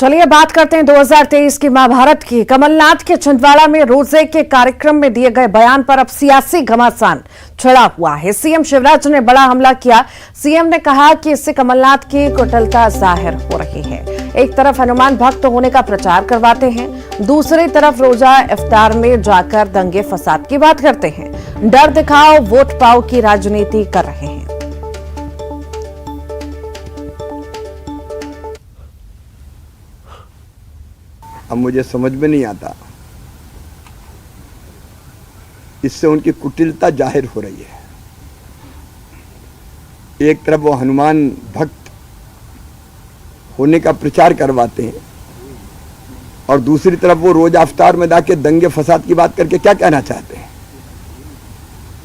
चलिए बात करते हैं 2023 की महाभारत की। कमलनाथ के छिंदवाड़ा में रोजे के कार्यक्रम में दिए गए बयान पर अब सियासी घमासान छिड़ा हुआ है। सीएम शिवराज ने बड़ा हमला किया। सीएम ने कहा कि इससे कमलनाथ की कुटिलता जाहिर हो रही है। एक तरफ हनुमान भक्त होने का प्रचार करवाते हैं, दूसरी तरफ रोजा इफ्तार में जाकर दंगे फसाद की बात करते हैं। डर दिखाओ वोट पाओ की राजनीति कर रहे हैं। अब मुझे समझ में नहीं आता, इससे उनकी कुटिलता जाहिर हो रही है। एक तरफ वो हनुमान भक्त होने का प्रचार करवाते हैं और दूसरी तरफ वो रोजा इफ्तार में जाके दंगे फसाद की बात करके क्या कहना चाहते हैं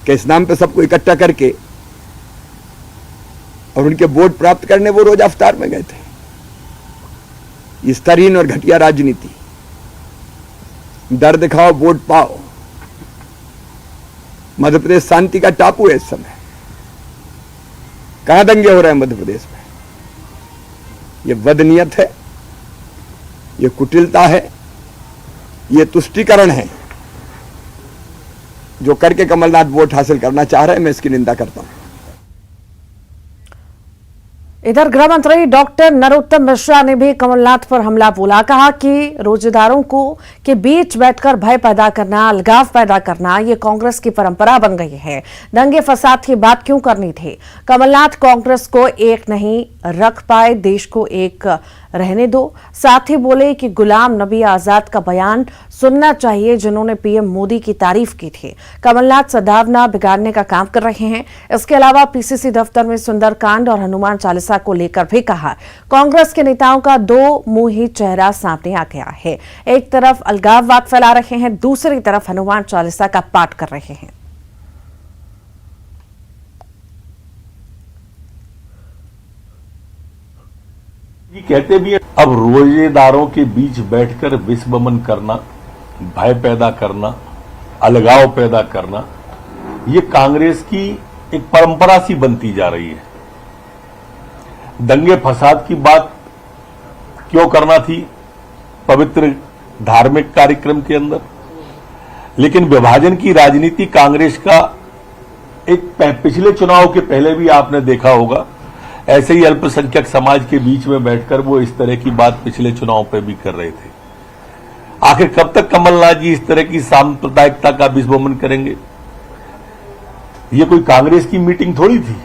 कि इस नाम पे सबको इकट्ठा करके और उनके वोट प्राप्त करने वो रोजा इफ्तार में गए थे। इस तरीन और घटिया राजनीति, डर दिखाओ वोट पाओ। मध्य प्रदेश शांति का टापू है इस समय। कहां दंगे हो रहे हैं मध्य प्रदेश में? ये बदनीयत है, ये कुटिलता है, ये तुष्टीकरण है जो करके कमलनाथ वोट हासिल करना चाह रहे हैं। मैं इसकी निंदा करता हूं। इधर गृह मंत्री डॉक्टर नरोत्तम मिश्रा ने भी कमलनाथ पर हमला बोला। कहा कि रोजेदारों को के बीच बैठकर भय पैदा करना, अलगाव पैदा करना ये कांग्रेस की परंपरा बन गई है। दंगे फसाद की बात क्यों करनी थी? कमलनाथ कांग्रेस को एक नहीं रख पाए, देश को एक रहने दो। साथ ही बोले कि गुलाम नबी आजाद का बयान सुनना चाहिए जिन्होंने पीएम मोदी की तारीफ की थी। कमलनाथ सद्भावना बिगाड़ने का काम कर रहे हैं। इसके अलावा पीसीसी दफ्तर में सुंदरकांड और हनुमान चालीसा को लेकर भी कहा। कांग्रेस के नेताओं का दो मुंही चेहरा सामने आ गया है। एक तरफ अलगाववाद फैला रहे हैं, दूसरी तरफ हनुमान चालीसा का पाठ कर रहे हैं। ये कहते भी है, अब रोजेदारों के बीच बैठकर विषमन करना, भय पैदा करना, अलगाव पैदा करना, ये कांग्रेस की एक परंपरा सी बनती जा रही है। दंगे फसाद की बात क्यों करना थी पवित्र धार्मिक कार्यक्रम के अंदर? लेकिन विभाजन की राजनीति कांग्रेस का एक पिछले चुनाव के पहले भी आपने देखा होगा, ऐसे ही अल्पसंख्यक समाज के बीच में बैठकर वो इस तरह की बात पिछले चुनाव पे भी कर रहे थे। आखिर कब तक कमलनाथ जी इस तरह की सांप्रदायिकता का विषमन करेंगे? ये कोई कांग्रेस की मीटिंग थोड़ी थी।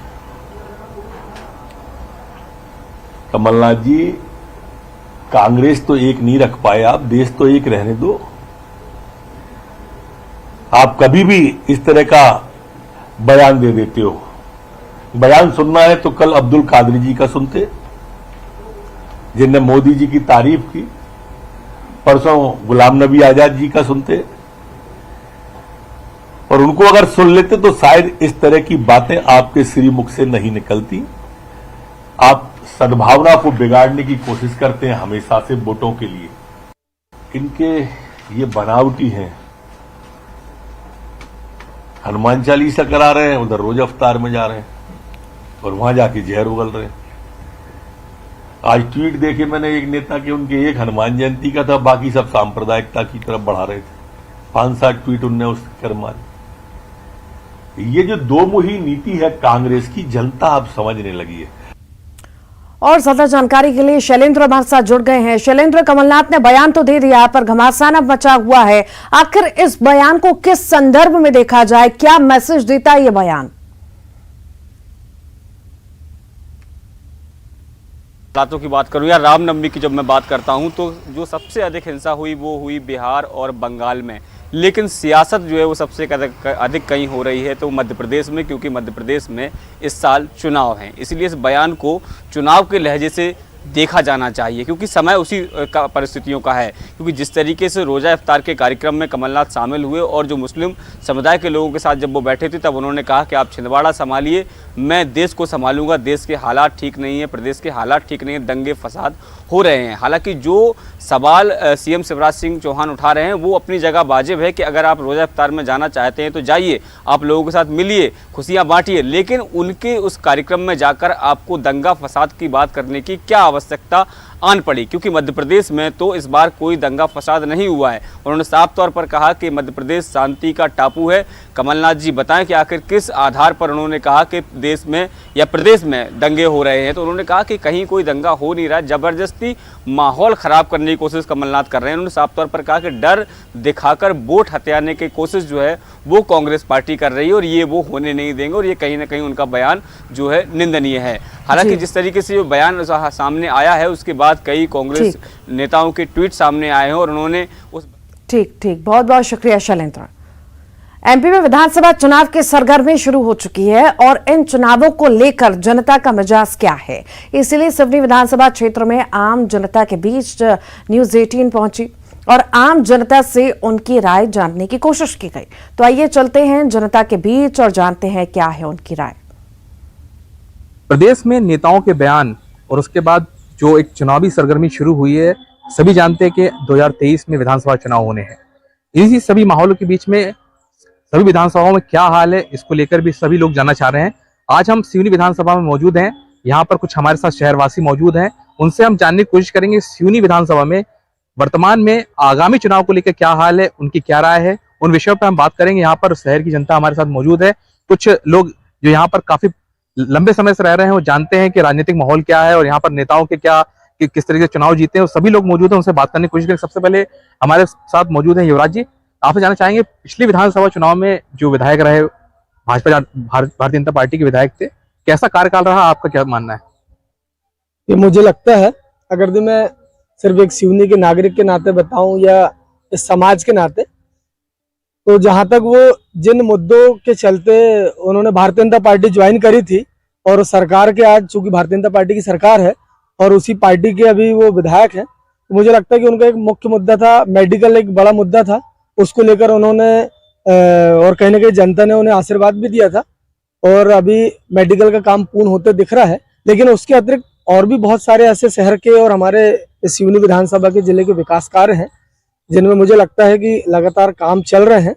कमलनाथ जी, कांग्रेस तो एक नहीं रख पाए आप, देश तो एक रहने दो। आप कभी भी इस तरह का बयान दे देते हो। बयान सुनना है तो कल अब्दुल कादरी जी का सुनते, जिनने मोदी जी की तारीफ की। परसों गुलाम नबी आजाद जी का सुनते, और उनको अगर सुन लेते तो शायद इस तरह की बातें आपके श्रीमुख से नहीं निकलती। आप सद्भावना को बिगाड़ने की कोशिश करते हैं हमेशा से वोटों के लिए। इनके ये बनावटी हैं। हनुमान चालीसा करा रहे हैं, उधर रोजा इफ्तार में जा रहे हैं और वहां जाके जहर उगल रहे हैं। आज ट्वीट देखे मैंने एक नेता के, उनके एक हनुमान जयंती का था, बाकी सब सांप्रदायिकता की तरफ बढ़ा रहे थे। 5-7 ट्वीट उनने उस कर मारे। ये जो दो मुही नीति है कांग्रेस की, जनता अब समझने लगी है। और ज्यादा जानकारी के लिए शैलेंद्र हमारे साथ जुड़ गए हैं। शैलेंद्र, कमलनाथ ने बयान तो दे दिया पर घमासान अब मचा हुआ है। आखिर इस बयान को किस संदर्भ में देखा जाए? क्या मैसेज देता है ये बयान? हालातों की बात करूं या रामनवमी की जब मैं बात करता हूं तो जो सबसे अधिक हिंसा हुई वो हुई बिहार और बंगाल में, लेकिन सियासत जो है वो सबसे अधिक कहीं हो रही है तो मध्य प्रदेश में, क्योंकि मध्य प्रदेश में इस साल चुनाव हैं। इसलिए इस बयान को चुनाव के लहजे से देखा जाना चाहिए, क्योंकि समय उसी परिस्थितियों का है। क्योंकि जिस तरीके से रोज़ा इफ्तार के कार्यक्रम में कमलनाथ शामिल हुए और जो मुस्लिम समुदाय के लोगों के साथ जब वो बैठे थे तब उन्होंने कहा कि आप छिंदवाड़ा संभालिए, मैं देश को संभालूंगा, देश के हालात ठीक नहीं है, प्रदेश के हालात ठीक नहीं है, दंगे फसाद हो रहे हैं। हालांकि जो सवाल सीएम शिवराज सिंह चौहान उठा रहे हैं वो अपनी जगह वाजिब है कि अगर आप रोज़ा इफ्तार में जाना चाहते हैं तो जाइए, आप लोगों के साथ मिलिए, खुशियां बांटिए, लेकिन उनके उस कार्यक्रम में जाकर आपको दंगा फसाद की बात करने की क्या आवश्यकता आन पड़ी, क्योंकि मध्य प्रदेश में तो इस बार कोई दंगा फसाद नहीं हुआ है। उन्होंने साफ तौर पर कहा कि मध्य प्रदेश शांति का टापू है। कमलनाथ जी बताएं कि आखिर किस आधार पर उन्होंने कहा कि देश में या प्रदेश में दंगे हो रहे हैं। तो उन्होंने कहा कि कहीं कोई दंगा हो नहीं रहा, जबरदस्ती माहौल खराब करने की कोशिश कमलनाथ कर रहे हैं। उन्होंने साफ तौर पर कहा कि डर दिखाकर वोट हथियाने की कोशिश जो है वो कांग्रेस पार्टी कर रही है और ये वो होने नहीं देंगे, और ये कहीं ना कहीं उनका बयान जो है निंदनीय है। हालांकि जिस तरीके से जो बयान सामने आया है उसके बाद कई कांग्रेस नेताओं के ट्वीट सामने आए हैं और उन्होंने उस ठीक बहुत बहुत शुक्रिया शैलेंद्र। एमपी में विधानसभा चुनाव की सरगर्मी शुरू हो चुकी है और इन चुनावों को लेकर जनता का मिजाज क्या है, इसलिए सिवनी विधानसभा क्षेत्र में आम जनता के बीच न्यूज 18 पहुंची और आम जनता से उनकी राय जानने की कोशिश की गई। तो आइए चलते हैं जनता के बीच और जानते हैं क्या है उनकी राय। प्रदेश में नेताओं के बयान और उसके बाद जो एक चुनावी सरगर्मी शुरू हुई है, सभी जानते हैं कि 2023 में विधानसभा चुनाव होने हैं। इसी सभी माहौल के बीच में सभी विधानसभाओं में क्या हाल है, इसको लेकर भी सभी लोग जानना चाह रहे हैं। आज हम सिवनी विधानसभा में मौजूद हैं, यहाँ पर कुछ हमारे साथ शहरवासी मौजूद हैं, उनसे हम जानने की कोशिश करेंगे सिवनी विधानसभा में वर्तमान में आगामी चुनाव को लेकर क्या हाल है, उनकी क्या राय है, उन विषयों पर हम बात करेंगे। यहाँ पर शहर की जनता हमारे साथ मौजूद है, कुछ लोग जो यहाँ पर काफी लंबे समय से रह रहे हैं वो जानते हैं कि राजनीतिक माहौल क्या है और यहाँ पर नेताओं के क्या किस तरीके से चुनाव जीते हैं, सभी लोग मौजूद हैं, उनसे बात करने की कोशिश करें। सबसे पहले हमारे साथ मौजूद हैं युवराज जी, आपसे जानना चाहेंगे पिछले विधानसभा चुनाव में जो विधायक रहे भाजपा भारतीय जनता पार्टी के विधायक थे, कैसा कार्यकाल रहा, आपका क्या मानना है? ये मुझे लगता है, अगर तो मैं सिर्फ एक सिवनी के नागरिक के नाते बताऊं या इस समाज के नाते, तो जहां तक वो जिन मुद्दों के चलते उन्होंने भारतीय जनता पार्टी ज्वाइन करी थी और सरकार के आज चूंकि भारतीय जनता पार्टी की सरकार है और उसी पार्टी के अभी वो विधायक हैं, तो मुझे लगता है कि उनका एक मुख्य मुद्दा था मेडिकल, एक बड़ा मुद्दा था, उसको लेकर उन्होंने और कहीं ना कहीं जनता ने उन्हें आशीर्वाद भी दिया था और अभी मेडिकल का काम पूर्ण होते दिख रहा है। लेकिन उसके अतिरिक्त और भी बहुत सारे ऐसे शहर के और हमारे सिवनी विधानसभा के जिले के विकास कार्य हैं जिनमें मुझे लगता है कि लगातार काम चल रहे हैं।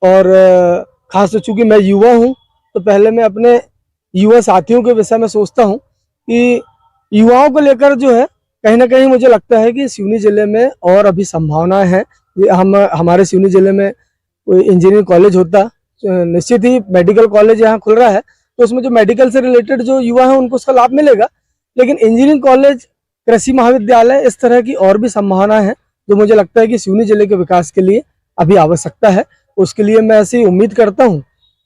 और खास तो चूंकि मैं युवा हूं, तो पहले मैं अपने युवा साथियों के विषय में सोचता हूं कि युवाओं को लेकर जो है कहीं ना कहीं मुझे लगता है कि सिवनी जिले में और अभी संभावनाएं हैं। हमारे सिवनी जिले में कोई इंजीनियरिंग कॉलेज होता, निश्चित ही मेडिकल कॉलेज यहाँ खुल रहा है, तो उसमें जो मेडिकल से रिलेटेड जो युवा है उनको उसका लाभ मिलेगा। लेकिन इंजीनियरिंग कॉलेज, कृषि महाविद्यालय, इस तरह की और भी संभावनाएं हैं जो मुझे लगता है कि सिवनी जिले के विकास के लिए अभी आवश्यकता है। उसके लिए मैं ऐसी उम्मीद करता हूँ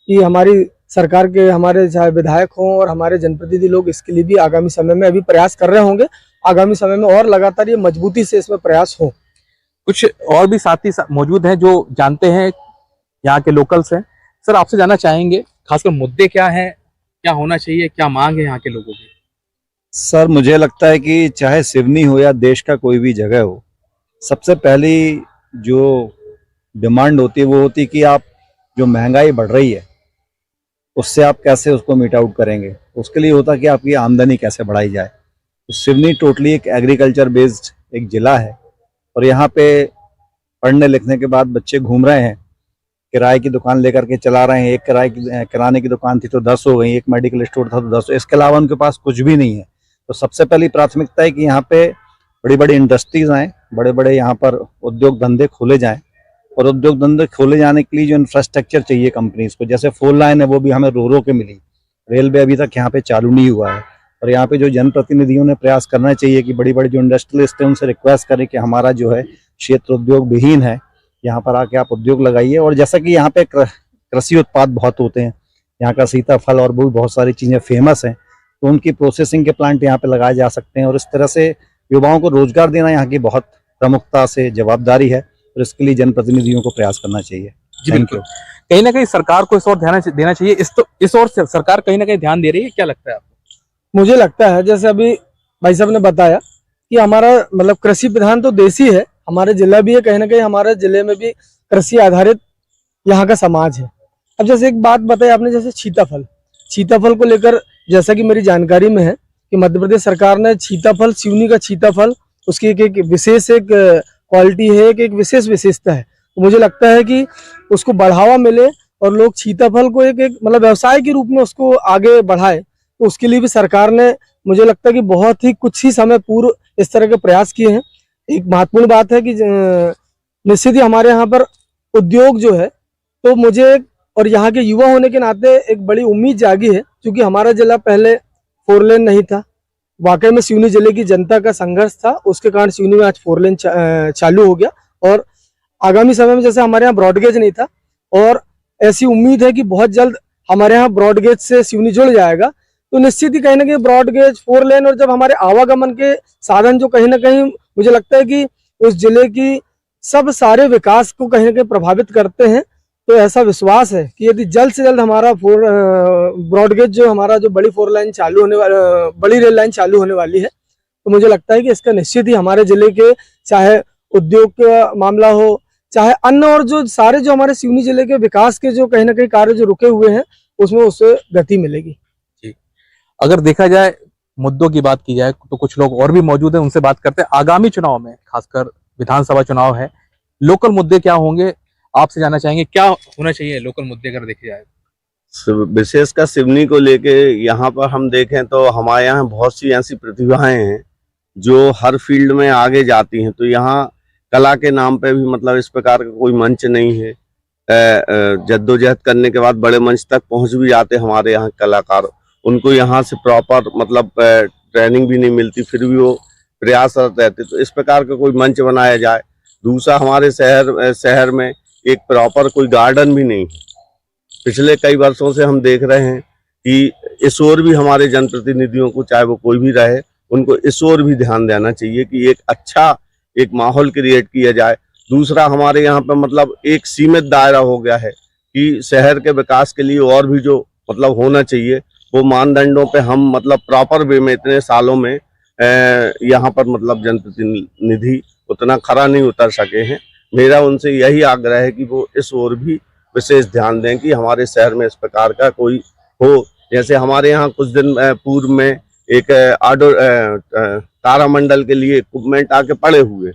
कि हमारी सरकार के, हमारे चाहे विधायक हों और हमारे जनप्रतिनिधि लोग इसके लिए भी आगामी समय में अभी प्रयास कर रहे होंगे। आगामी समय में और लगातार ये मजबूती से इसमें प्रयास हो। कुछ और भी साथी मौजूद हैं जो जानते हैं, यहाँ के लोकल्स हैं। सर, आपसे जानना चाहेंगे खासकर मुद्दे क्या हैं, क्या होना चाहिए, क्या मांग है यहाँ के लोगों की? सर, मुझे लगता है कि चाहे सिवनी हो या देश का कोई भी जगह हो, सबसे पहली जो डिमांड होती है वो होती है कि आप जो महंगाई बढ़ रही है उससे आप कैसे उसको मीट आउट करेंगे। उसके लिए होता है कि आपकी आमदनी कैसे बढ़ाई जाए। तो सिवनी टोटली एक एग्रीकल्चर बेस्ड एक जिला है और यहाँ पे पढ़ने लिखने के बाद बच्चे घूम रहे हैं, किराए की दुकान लेकर के चला रहे हैं। एक किराने की दुकान थी तो 10 हो गई, एक मेडिकल स्टोर था तो 10। इसके अलावा उनके पास कुछ भी नहीं है। तो सबसे पहली प्राथमिकता है कि यहाँ पे बड़ी बड़ी इंडस्ट्रीज आएँ, बड़े बड़े यहाँ पर उद्योग धंधे खोले जाएँ। और उद्योग धंधे खोले जाने के लिए जो इंफ्रास्ट्रक्चर चाहिए कंपनीज को, जैसे 4 लाइन है वो भी हमें रो के मिली, रेलवे अभी तक यहाँ पे चालू नहीं हुआ है। और यहाँ पे जो जनप्रतिनिधियों ने प्रयास करना चाहिए कि बड़ी बड़ी जो इंडस्ट्रियलिस्ट हैं उनसे रिक्वेस्ट करें कि हमारा जो है क्षेत्र उद्योग विहीन है, यहाँ पर आके आप उद्योग लगाइए। और जैसा कि यहाँ पे कृषि उत्पाद बहुत होते हैं, यहाँ का सीताफल और भी बहुत सारी चीज़ें फेमस हैं, तो उनकी प्रोसेसिंग के प्लांट यहाँ पे लगाए जा सकते हैं। और इस तरह से युवाओं को रोजगार देना यहाँ की बहुत प्रमुखता से जवाबदारी है और इसके लिए जनप्रतिनिधियों को प्रयास करना चाहिए। जी बिल्कुल, कहीं ना कहीं सरकार को इस ओर ध्यान देना चाहिए। इस ओर से सरकार कहीं ना कहीं ध्यान दे रही है, क्या लगता है आपको? मुझे लगता है जैसे अभी भाई साहब ने बताया कि हमारा मतलब कृषि प्रधान तो देश ही है, हमारे जिला भी है, कहीं ना कहीं हमारे जिले में भी कृषि आधारित यहाँ का समाज है। अब जैसे एक बात बताई आपने, जैसे सीताफल, सीताफल को लेकर जैसा कि मेरी जानकारी में है कि मध्य प्रदेश सरकार ने सीताफल, सिवनी का सीताफल, उसकी एक विशेष एक क्वालिटी है, एक विशेष विशेषता है। तो मुझे लगता है कि उसको बढ़ावा मिले और लोग सीताफल को एक मतलब व्यवसाय के रूप में उसको आगे बढ़ाए, तो उसके लिए भी सरकार ने मुझे लगता है कि बहुत ही कुछ ही समय पूर्व इस तरह के प्रयास किए हैं। एक महत्वपूर्ण बात है कि निश्चित ही हमारे यहाँ पर उद्योग जो है, तो मुझे और यहाँ के युवा होने के नाते एक बड़ी उम्मीद जागी है, क्योंकि हमारा जिला पहले 4 लेन नहीं था। वाकई में सिवनी जिले की जनता का संघर्ष था, उसके कारण सिवनी में आज 4 लेन चालू हो गया। और आगामी समय में जैसे हमारे यहाँ ब्रॉडगेज नहीं था, और ऐसी उम्मीद है कि बहुत जल्द हमारे यहाँ ब्रॉडगेज से सिवनी जुड़ जाएगा, तो निश्चित ही कहीं ना कहीं ब्रॉडगेज, 4 लेन और जब हमारे आवागमन के साधन जो कहीं ना कहीं मुझे लगता है कि उस जिले की सब सारे विकास को कहीं ना कहीं प्रभावित करते हैं, तो ऐसा विश्वास है कि यदि जल्द से जल्द हमारा ब्रॉडगेज जो हमारा जो बड़ी 4 लाइन चालू होने वाली, बड़ी रेल लाइन चालू होने वाली है, तो मुझे लगता है कि इसका निश्चित ही हमारे जिले के चाहे उद्योग का मामला हो, चाहे अन्य और जो सारे जो हमारे सिवनी जिले के विकास के जो कहीं ना कहीं कार्य जो रुके हुए हैं, उसमें उससे गति मिलेगी। अगर देखा जाए, मुद्दों की बात की जाए, तो कुछ लोग और भी मौजूद हैं, उनसे बात करते हैं। आगामी चुनाव में, खासकर विधानसभा चुनाव है, लोकल मुद्दे क्या होंगे आपसे जानना चाहेंगे। क्या होना चाहिए लोकल मुद्दे अगर देखे जाए? विशेषकर सिवनी को लेके यहाँ पर हम देखें तो हमारे यहाँ बहुत सी ऐसी प्रतिभाएं हैं जो हर फील्ड में आगे जाती हैं। तो यहाँ कला के नाम पे भी मतलब इस प्रकार का कोई मंच नहीं है। जद्दोजहद करने के बाद बड़े मंच तक पहुँच भी जाते हमारे यहाँ कलाकार, उनको यहाँ से प्रॉपर मतलब ट्रेनिंग भी नहीं मिलती, फिर भी वो प्रयासरत रहते। तो इस प्रकार का कोई मंच बनाया जाए। दूसरा, हमारे शहर में एक प्रॉपर कोई गार्डन भी नहीं है। पिछले कई वर्षों से हम देख रहे हैं कि इस ओर भी हमारे जनप्रतिनिधियों को, चाहे वो कोई भी रहे, उनको इस ओर भी ध्यान देना चाहिए कि एक अच्छा एक माहौल क्रिएट किया जाए। दूसरा, हमारे यहाँ पे मतलब एक सीमित दायरा हो गया है कि शहर के विकास के लिए और भी जो मतलब होना चाहिए, वो मानदंडों पे हम मतलब प्रॉपर वे में इतने सालों में यहाँ पर मतलब जनप्रतिनिधि उतना खरा नहीं उतर सके हैं। मेरा उनसे यही आग्रह है कि वो इस ओर भी विशेष ध्यान दें कि हमारे शहर में इस प्रकार का कोई हो। जैसे हमारे यहाँ कुछ दिन पूर्व में एक तारामंडल के लिए इक्विपमेंट आके पड़े हुए,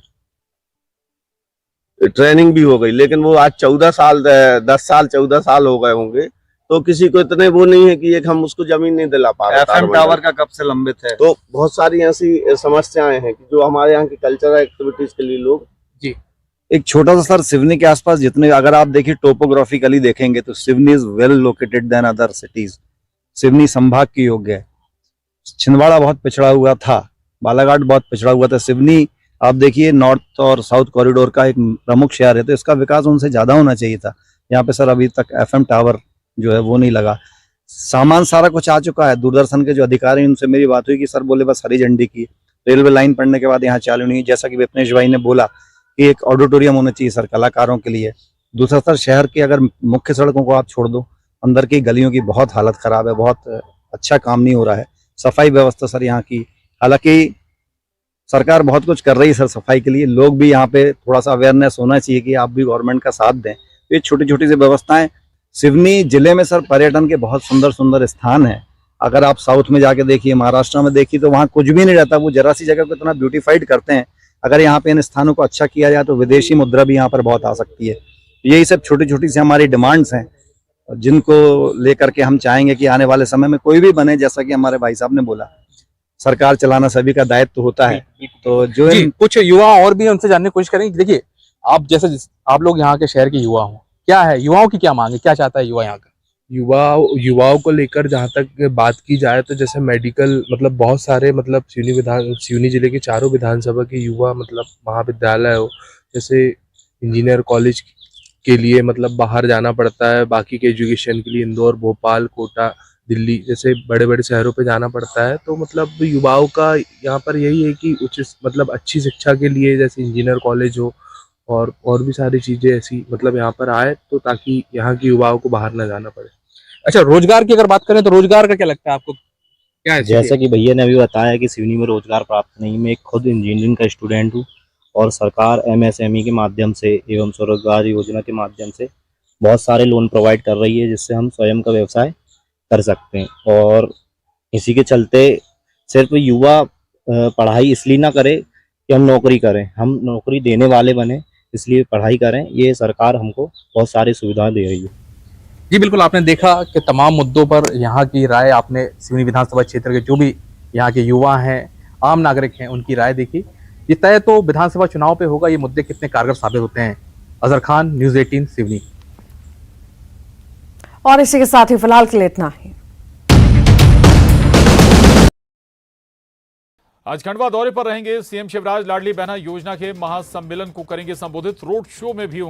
ट्रेनिंग भी हो गई, लेकिन वो आज 14 साल हो गए होंगे, तो किसी को इतने वो नहीं है कि एक हम उसको जमीन नहीं दिला पा रहे। FM टावर का कब से लंबित है। तो बहुत सारी ऐसी समस्याएं हैं कि जो हमारे यहाँ की कल्चरल एक्टिविटीज के लिए लोग जी। एक छोटा सा सर, सिवनी के आसपास जितने अगर आप देखिए टोपोग्राफिकली देखेंगे तो Seoni is well located than other cities. Seoni संभाग की योग्य है। छिंदवाड़ा बहुत पिछड़ा हुआ था, बालाघाट बहुत पिछड़ा हुआ था। सिवनी आप देखिए नॉर्थ और साउथ कॉरिडोर का एक प्रमुख शहर है, तो इसका विकास उनसे ज्यादा होना चाहिए था। यहाँ पे सर अभी तक FM टावर जो है वो नहीं लगा। सामान सारा कुछ आ चुका है। दूरदर्शन के जो अधिकारी, उनसे मेरी बात हुई कि सर बोले बस हरी झंडी की रेलवे लाइन पड़ने के बाद यहाँ चालू नहीं। जैसा कि विपनेश भाई ने बोला कि एक ऑडिटोरियम होना चाहिए सर कलाकारों के लिए। दूसरा सर, शहर की अगर मुख्य सड़कों को आप छोड़ दो, अंदर की गलियों की बहुत हालत खराब है, बहुत अच्छा काम नहीं हो रहा है। सफाई व्यवस्था सर यहाँ की, हालांकि सरकार बहुत कुछ कर रही है सर सफाई के लिए, लोग भी यहाँ पे थोड़ा सा अवेयरनेस होना चाहिए कि आप भी गवर्नमेंट का साथ दें। ये छोटी छोटी सी व्यवस्थाएं। सिवनी जिले में सर पर्यटन के बहुत सुंदर सुंदर स्थान हैं। अगर आप साउथ में जाके देखिए, महाराष्ट्र में देखिए, तो वहाँ कुछ भी नहीं रहता, वो जरा सी जगह को इतना ब्यूटीफाइड करते हैं। अगर यहाँ पे इन स्थानों को अच्छा किया जाए तो विदेशी मुद्रा भी यहाँ पर बहुत आ सकती है। यही सब छोटी छोटी सी हमारी डिमांड्स हैं, जिनको लेकर के हम चाहेंगे कि आने वाले समय में कोई भी बने। जैसा कि हमारे भाई साहब ने बोला, सरकार चलाना सभी का दायित्व होता है। तो जो कुछ युवा और भी उनसे जानने की कोशिश करेंगे। देखिए, आप जैसे आप लोग यहाँ के शहर के युवा हो, क्या है युवाओं की क्या मांग है, क्या चाहता है युवा यहाँ का? युवाओं को लेकर जहाँ तक बात की जाए तो जैसे मेडिकल, मतलब बहुत सारे मतलब सिवनी जिले के चारों विधानसभा के युवा मतलब महाविद्यालय हो, जैसे इंजीनियर कॉलेज के लिए मतलब बाहर जाना पड़ता है, बाकी के एजुकेशन के लिए इंदौर, भोपाल, कोटा, दिल्ली जैसे बड़े बड़े शहरों पे जाना पड़ता है। तो मतलब युवाओं का यहाँ पर यही है कि उच्च मतलब अच्छी शिक्षा के लिए जैसे इंजीनियर कॉलेज हो और भी सारी चीज़ें ऐसी मतलब यहाँ पर आए, तो ताकि यहाँ के युवाओं को बाहर ना जाना पड़े। अच्छा, रोजगार की अगर बात करें तो रोजगार का क्या लगता है आपको, क्या है? जैसा कि भैया ने अभी बताया कि सिवनी में रोजगार प्राप्त नहीं। मैं खुद इंजीनियरिंग का स्टूडेंट हूँ और सरकार MSME के माध्यम से एवं स्वरोजगार योजना के माध्यम से बहुत सारे लोन प्रोवाइड कर रही है, जिससे हम स्वयं का व्यवसाय कर सकते हैं। और इसी के चलते सिर्फ युवा पढ़ाई इसलिए ना करे कि हम नौकरी करें, हम नौकरी देने वाले बने, इसलिए पढ़ाई करें। ये सरकार हमको बहुत सारी सुविधाएं दे रही है। जी बिल्कुल, आपने देखा कि तमाम मुद्दों पर यहाँ की राय आपने सिवनी विधानसभा क्षेत्र के जो भी यहाँ के युवा हैं, आम नागरिक हैं, उनकी राय देखी। ये तय तो विधानसभा चुनाव पे होगा ये मुद्दे कितने कारगर साबित होते हैं। अजहर खान, न्यूज़ 18 सिवनी। और इसी के साथ ही फिलहाल के लिए इतना ही। आज खंडवा दौरे पर रहेंगे सीएम शिवराज। लाडली बहना योजना के महासम्मेलन को करेंगे संबोधित। रोड शो में भी होंगे